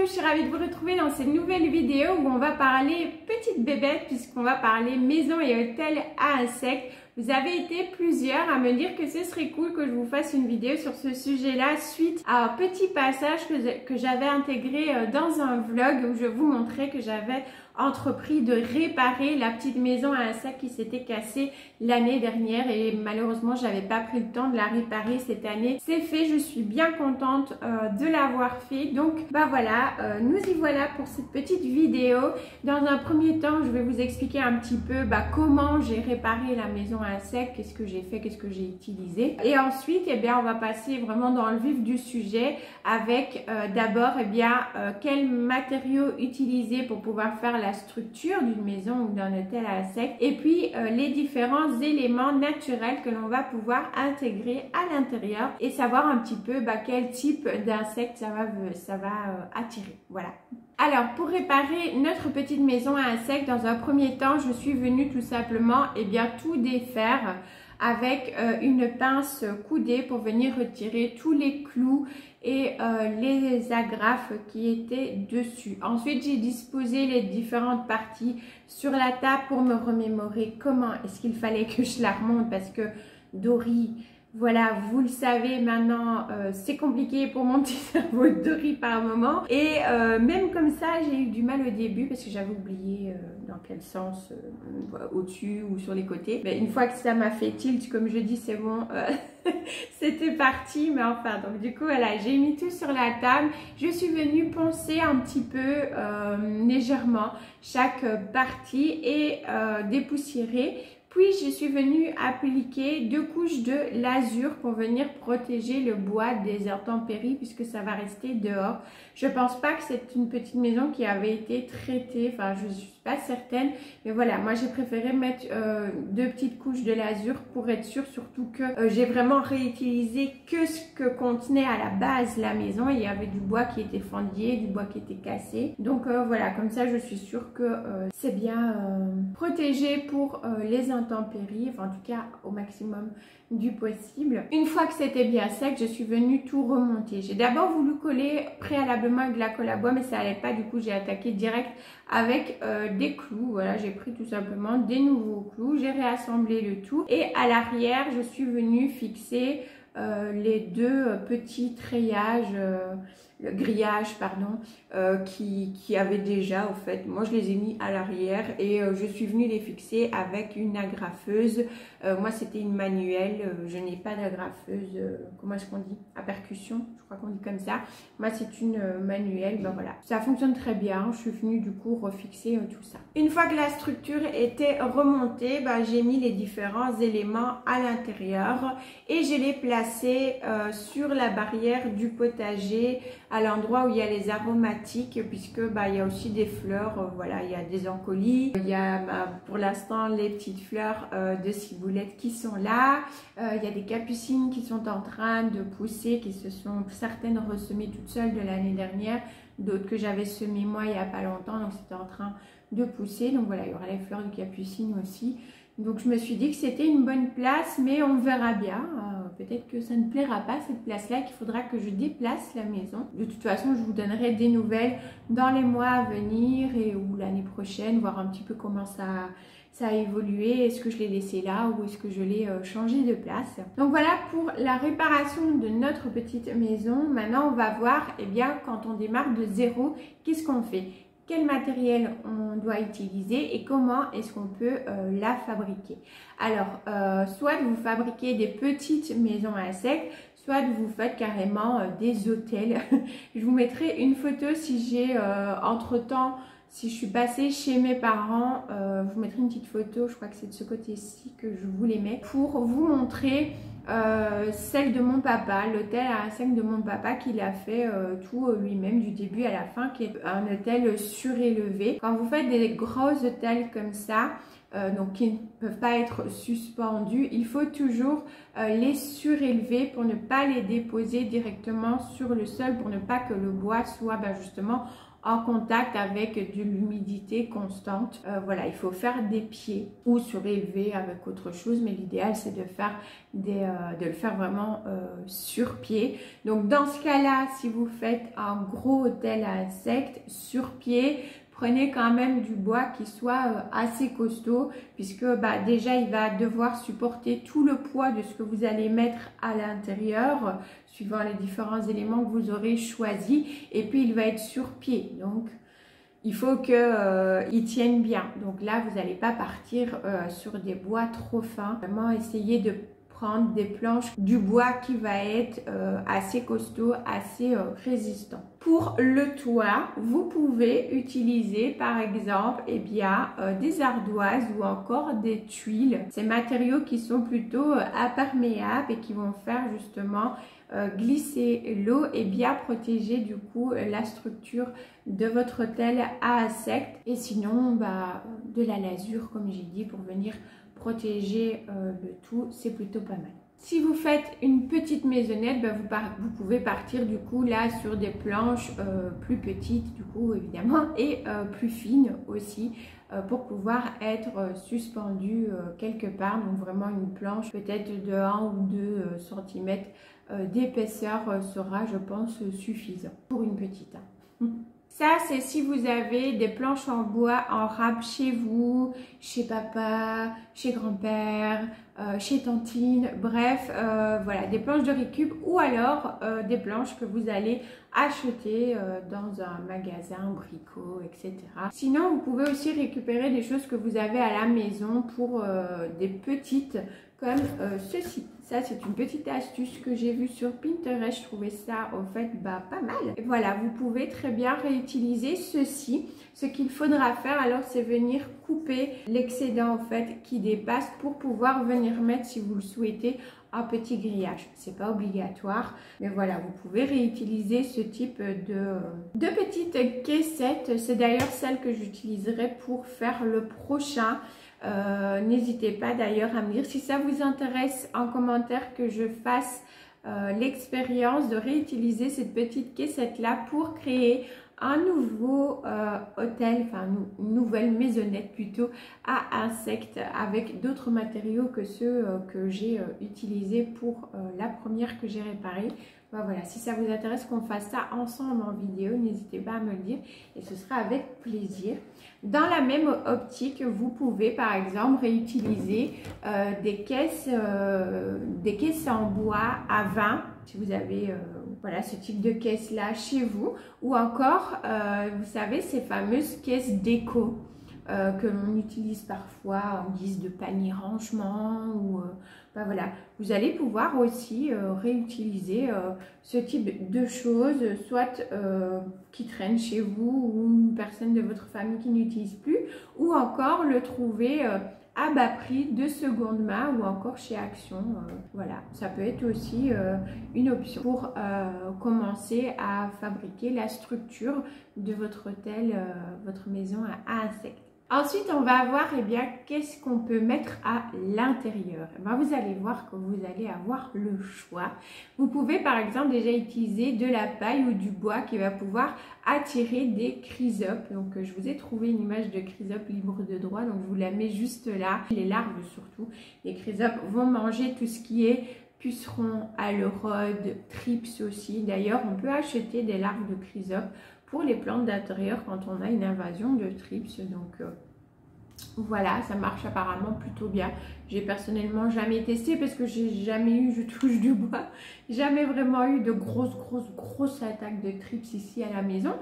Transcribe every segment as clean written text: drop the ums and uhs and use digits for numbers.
tous, je suis ravie de vous retrouver dans cette nouvelle vidéo où on va parler petite bébête puisqu'on va parler maison et hôtel à insectes. Vous avez été plusieurs à me dire que ce serait cool que je vous fasse une vidéo sur ce sujet-là suite à un petit passage que j'avais intégré dans un vlog où je vous montrais que j'avais entrepris de réparer la petite maison à insectes qui s'était cassée l'année dernière et malheureusement j'avais pas pris le temps de la réparer cette année. C'est fait, je suis bien contente de l'avoir fait. Donc bah voilà, nous y voilà pour cette petite vidéo. Dans un premier temps, je vais vous expliquer un petit peu comment j'ai réparé la maison à insectes, qu'est-ce que j'ai fait, qu'est-ce que j'ai utilisé. Et ensuite, on va passer vraiment dans le vif du sujet avec d'abord quels matériaux utiliser pour pouvoir faire la structure d'une maison ou d'un hôtel à insectes et puis les différents éléments naturels que l'on va pouvoir intégrer à l'intérieur et savoir un petit peu quel type d'insectes ça va attirer. Voilà. Alors pour réparer notre petite maison à insectes, dans un premier temps, je suis venue tout simplement tout défaire avec une pince coudée pour venir retirer tous les clous et les agrafes qui étaient dessus. Ensuite, j'ai disposé les différentes parties sur la table pour me remémorer comment est-ce qu'il fallait que je la remonte parce que Dory, voilà, vous le savez maintenant, c'est compliqué pour mon petit cerveau Dory par moment. Et même comme ça, j'ai eu du mal au début parce que j'avais oublié dans quel sens, au-dessus ou sur les côtés. Mais une fois que ça m'a fait tilt, comme je dis, c'est bon, c'était parti. Mais enfin, donc du coup, voilà, j'ai mis tout sur la table. Je suis venue poncer un petit peu légèrement chaque partie et dépoussiérer. Puis je suis venue appliquer 2 couches de lasure pour venir protéger le bois des intempéries puisque ça va rester dehors. Je pense pas que c'est une petite maison qui avait été traitée, enfin je suis pas certaine, mais voilà, moi j'ai préféré mettre 2 petites couches de lasure pour être sûre, surtout que j'ai vraiment réutilisé que ce que contenait à la base la maison. Il y avait du bois qui était fendillé, du bois qui était cassé, donc voilà, comme ça je suis sûre que c'est bien protégé pour les intempéries, enfin en tout cas au maximum du possible. Une fois que c'était bien sec, je suis venue tout remonter. J'ai d'abord voulu coller préalablement avec de la colle à bois, mais ça allait pas, du coup j'ai attaqué direct avec des clous. Voilà, j'ai pris tout simplement des nouveaux clous, j'ai réassemblé le tout et à l'arrière je suis venue fixer les 2 petits treillages, le grillage pardon, qui avaient déjà au fait, moi je les ai mis à l'arrière et je suis venue les fixer avec une agrafeuse. Moi c'était une manuelle, je n'ai pas d'agrafeuse, comment est-ce qu'on dit, à percussion, je crois qu'on dit comme ça. Moi c'est une manuelle, voilà, ça fonctionne très bien. Je suis venue du coup refixer tout ça. Une fois que la structure était remontée, j'ai mis les différents éléments à l'intérieur et je les placé sur la barrière du potager à l'endroit où il y a les aromatiques puisque il y a aussi des fleurs, voilà, il y a des encolis, il y a pour l'instant les petites fleurs de ciboulette qui sont là, il y a des capucines qui sont en train de pousser, qui se sont certaines ressemées toutes seules de l'année dernière, d'autres que j'avais semées moi il n'y a pas longtemps, donc c'était en train de pousser. Donc voilà, il y aura les fleurs de capucine aussi. Donc je me suis dit que c'était une bonne place, mais on verra bien. Peut-être que ça ne plaira pas cette place-là, qu'il faudra que je déplace la maison. De toute façon, je vous donnerai des nouvelles dans les mois à venir ou l'année prochaine, voir un petit peu comment ça a évolué. Est-ce que je l'ai laissé là ou est-ce que je l'ai changé de place? Donc voilà pour la réparation de notre petite maison. Maintenant, on va voir, quand on démarre de zéro, qu'est-ce qu'on fait? Quel matériel on doit utiliser et comment est-ce qu'on peut la fabriquer. Alors, soit vous fabriquez des petites maisons à insectes, soit vous faites carrément des hôtels. Je vous mettrai une photo si j'ai entre-temps, si je suis passée chez mes parents, je vous mettrai une petite photo, je crois que c'est de ce côté-ci que je vous les mets, pour vous montrer celle de mon papa, l'hôtel à insectes de mon papa qu'il a fait tout lui-même du début à la fin, qui est un hôtel surélevé. Quand vous faites des gros hôtels comme ça, donc qui ne peuvent pas être suspendus, il faut toujours les surélever pour ne pas les déposer directement sur le sol, pour ne pas que le bois soit justement en contact avec de l'humidité constante. Voilà, il faut faire des pieds ou surélever avec autre chose, mais l'idéal c'est de faire de le faire vraiment sur pied. Donc dans ce cas-là, si vous faites un gros hôtel à insectes sur pied, prenez quand même du bois qui soit assez costaud, puisque déjà il va devoir supporter tout le poids de ce que vous allez mettre à l'intérieur, suivant les différents éléments que vous aurez choisis, et puis il va être sur pied, donc il faut qu'il tienne bien. Donc là, vous n'allez pas partir sur des bois trop fins, vraiment essayer de prendre des planches du bois qui va être assez costaud, assez résistant. Pour le toit, vous pouvez utiliser par exemple des ardoises ou encore des tuiles. Ces matériaux qui sont plutôt imperméables et qui vont faire justement glisser l'eau et bien protéger du coup la structure de votre hôtel à insectes. Et sinon de la lasure comme j'ai dit pour venir protéger le tout, c'est plutôt pas mal. Si vous faites une petite maisonnette, vous pouvez partir du coup là sur des planches plus petites du coup évidemment et plus fines aussi pour pouvoir être suspendu quelque part. Donc vraiment une planche peut-être de 1 ou 2 cm d'épaisseur sera je pense suffisant pour une petite. Ça, c'est si vous avez des planches en bois en râpe chez vous, chez papa, chez grand-père, chez tantine, bref, voilà, des planches de récup ou alors des planches que vous allez acheter dans un magasin, bricot, etc. Sinon, vous pouvez aussi récupérer des choses que vous avez à la maison pour des petites comme ceci. Ça, c'est une petite astuce que j'ai vue sur Pinterest. Je trouvais ça, en fait, pas mal. Et voilà, vous pouvez très bien réutiliser ceci. Ce qu'il faudra faire, alors, c'est venir couper l'excédent, en fait, qui dépasse pour pouvoir venir mettre, si vous le souhaitez, un petit grillage. C'est pas obligatoire, mais voilà, vous pouvez réutiliser ce type de petites caissettes. C'est d'ailleurs celle que j'utiliserai pour faire le prochain. N'hésitez pas d'ailleurs à me dire si ça vous intéresse en commentaire que je fasse l'expérience de réutiliser cette petite caissette là pour créer un nouveau hôtel, enfin une nouvelle maisonnette plutôt à insectes avec d'autres matériaux que ceux que j'ai utilisés pour la première que j'ai réparée. Voilà, si ça vous intéresse qu'on fasse ça ensemble en vidéo, n'hésitez pas à me le dire et ce sera avec plaisir. Dans la même optique, vous pouvez par exemple réutiliser des caisses en bois à vin, si vous avez voilà, ce type de caisse là chez vous, ou encore, vous savez, ces fameuses caisses déco que l'on utilise parfois en guise de panier rangement ou voilà, vous allez pouvoir aussi réutiliser ce type de choses, soit qui traînent chez vous ou une personne de votre famille qui n'utilise plus, ou encore le trouver à bas prix de seconde main ou encore chez Action. Voilà, ça peut être aussi une option pour commencer à fabriquer la structure de votre hôtel, votre maison à insectes. Ensuite, on va voir qu'est-ce qu'on peut mettre à l'intérieur. Vous allez voir que vous allez avoir le choix. Vous pouvez par exemple déjà utiliser de la paille ou du bois qui va pouvoir attirer des chrysopes. Donc je vous ai trouvé une image de chrysope libre de droit, donc je vous la mets juste là. Les larves surtout, les chrysopes vont manger tout ce qui est pucerons, aleurodes, thrips aussi. D'ailleurs, on peut acheter des larves de chrysopes pour les plantes d'intérieur quand on a une invasion de thrips. Donc voilà, ça marche apparemment plutôt bien. J'ai personnellement jamais testé parce que j'ai jamais eu, je touche du bois, jamais vraiment eu de grosses attaques de thrips ici à la maison.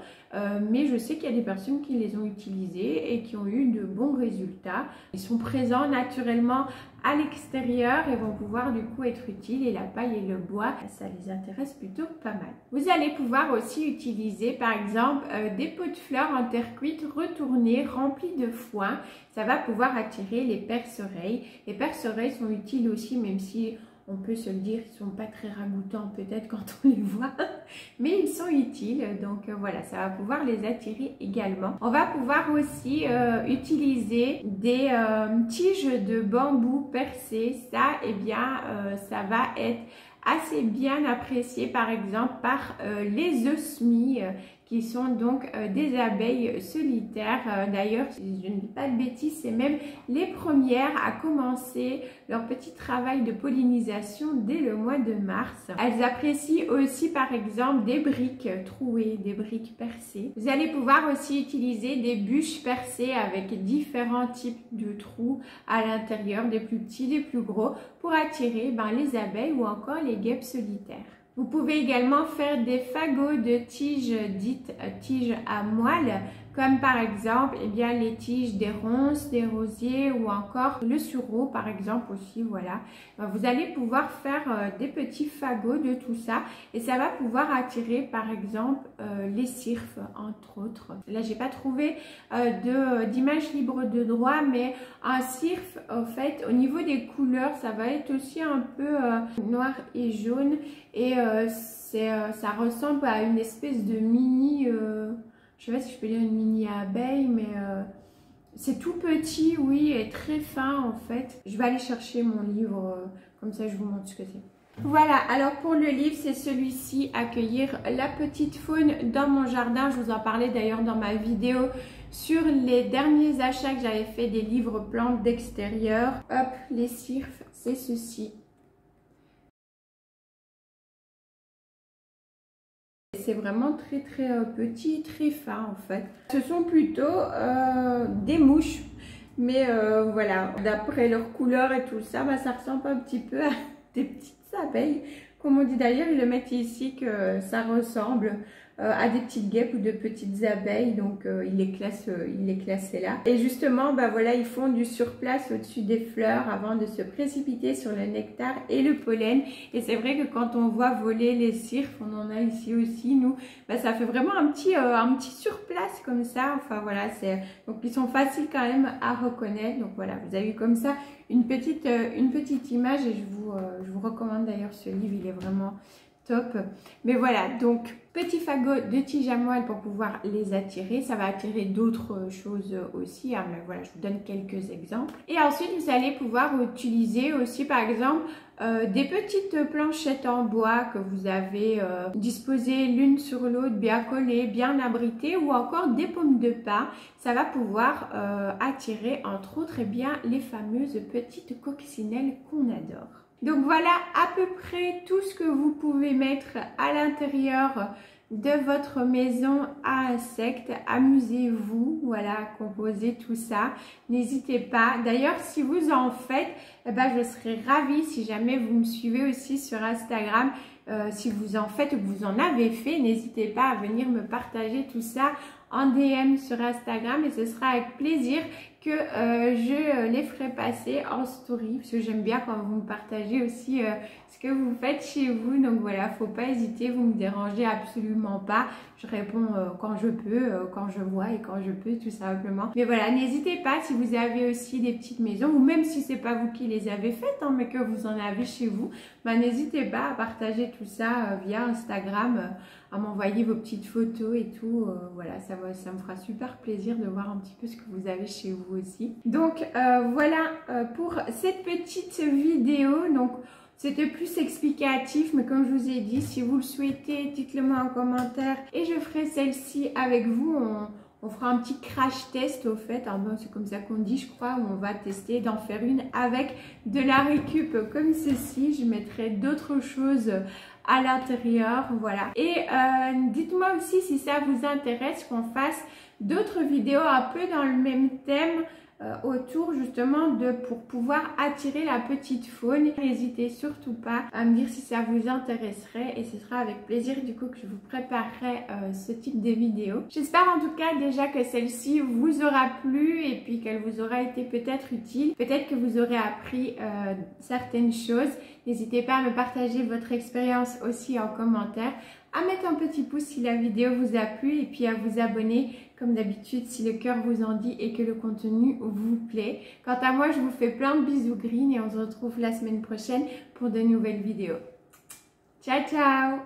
Mais je sais qu'il y a des personnes qui les ont utilisés et qui ont eu de bons résultats. Ils sont présents naturellement à l'extérieur et vont pouvoir du coup être utiles, et la paille et le bois, ça les intéresse plutôt pas mal. Vous allez pouvoir aussi utiliser par exemple des pots de fleurs en terre cuite retournés remplis de foin. Ça va pouvoir attirer les perce-oreilles. Les perce-oreilles sont utiles aussi, même si on peut se le dire, ils sont pas très ragoûtants peut-être quand on les voit, mais ils sont utiles. Donc voilà, ça va pouvoir les attirer également. On va pouvoir aussi utiliser des tiges de bambou percées. Ça, ça va être assez bien apprécié par exemple par les osmies qui sont donc des abeilles solitaires. D'ailleurs, si je ne dis pas de bêtises, c'est même les premières à commencer leur petit travail de pollinisation dès le mois de mars. Elles apprécient aussi par exemple des briques trouées, des briques percées. Vous allez pouvoir aussi utiliser des bûches percées avec différents types de trous à l'intérieur, des plus petits, des plus gros, pour attirer les abeilles ou encore les guêpes solitaires. Vous pouvez également faire des fagots de tiges dites tiges à moelle, comme par exemple les tiges des ronces, des rosiers ou encore le sureau par exemple aussi, voilà. Vous allez pouvoir faire des petits fagots de tout ça et ça va pouvoir attirer par exemple les cirfes entre autres. Là j'ai pas trouvé d'image libre de droit, mais un cirfe en fait au niveau des couleurs ça va être aussi un peu noir et jaune et ça ressemble à une espèce de mini... je sais pas si je peux dire une mini abeille, mais c'est tout petit, oui, et très fin en fait. Je vais aller chercher mon livre, comme ça je vous montre ce que c'est. Voilà, alors pour le livre, c'est celui-ci, Accueillir la petite faune dans mon jardin. Je vous en parlais d'ailleurs dans ma vidéo sur les derniers achats que j'avais fait des livres plantes d'extérieur. Hop, les cirfes, c'est ceci. C'est vraiment très petit, très fin en fait. Ce sont plutôt des mouches, mais voilà, d'après leur couleur et tout ça, ça ressemble un petit peu à des petites abeilles. Comme on dit d'ailleurs, ils le mettent ici que ça ressemble à des petites guêpes ou de petites abeilles, donc il les classe là. Et justement, voilà, ils font du surplace au-dessus des fleurs avant de se précipiter sur le nectar et le pollen. Et c'est vrai que quand on voit voler les cirfes, on en a ici aussi, nous, ça fait vraiment un petit surplace comme ça. Enfin voilà, donc ils sont faciles quand même à reconnaître. Donc voilà, vous avez comme ça une petite image et je vous recommande d'ailleurs ce livre, il est vraiment top. Mais voilà, donc petit fagot de tiges à moelle pour pouvoir les attirer. Ça va attirer d'autres choses aussi, hein, mais voilà, je vous donne quelques exemples. Et ensuite, vous allez pouvoir utiliser aussi par exemple des petites planchettes en bois que vous avez disposées l'une sur l'autre, bien collées, bien abritées, ou encore des pommes de pin. Ça va pouvoir attirer entre autres les fameuses petites coccinelles qu'on adore. Donc voilà à peu près tout ce que vous pouvez mettre à l'intérieur de votre maison à insectes. Amusez-vous, voilà, à composer tout ça. N'hésitez pas. D'ailleurs, si vous en faites, je serais ravie si jamais vous me suivez aussi sur Instagram. Si vous en faites ou que vous en avez fait, n'hésitez pas à venir me partager tout ça en DM sur Instagram et ce sera avec plaisir que je les ferai passer en story parce que j'aime bien quand vous me partagez aussi ce que vous faites chez vous. Donc voilà, faut pas hésiter, vous me dérangez absolument pas. Je réponds quand je peux, quand je vois et quand je peux tout simplement. Mais voilà, n'hésitez pas si vous avez aussi des petites maisons ou même si c'est pas vous qui les avez faites, hein, mais que vous en avez chez vous, n'hésitez pas à partager tout ça via Instagram, à m'envoyer vos petites photos et tout. Voilà, ça me fera super plaisir de voir un petit peu ce que vous avez chez vous aussi. Donc voilà pour cette petite vidéo. Donc c'était plus explicatif, mais comme je vous ai dit, si vous le souhaitez, dites-le moi en commentaire et je ferai celle-ci avec vous. On fera un petit crash test au fait, c'est comme ça qu'on dit je crois, où on va tester d'en faire une avec de la récup comme ceci. Je mettrai d'autres choses à l'intérieur, voilà. Et dites-moi aussi si ça vous intéresse qu'on fasse d'autres vidéos un peu dans le même thème autour justement pour pouvoir attirer la petite faune. N'hésitez surtout pas à me dire si ça vous intéresserait et ce sera avec plaisir du coup que je vous préparerai ce type de vidéo. J'espère en tout cas déjà que celle-ci vous aura plu et puis qu'elle vous aura été peut-être utile. Peut-être que vous aurez appris certaines choses. N'hésitez pas à me partager votre expérience aussi en commentaire, à mettre un petit pouce si la vidéo vous a plu et puis à vous abonner comme d'habitude si le cœur vous en dit et que le contenu vous plaît. Quant à moi, je vous fais plein de bisous green et on se retrouve la semaine prochaine pour de nouvelles vidéos. Ciao, ciao!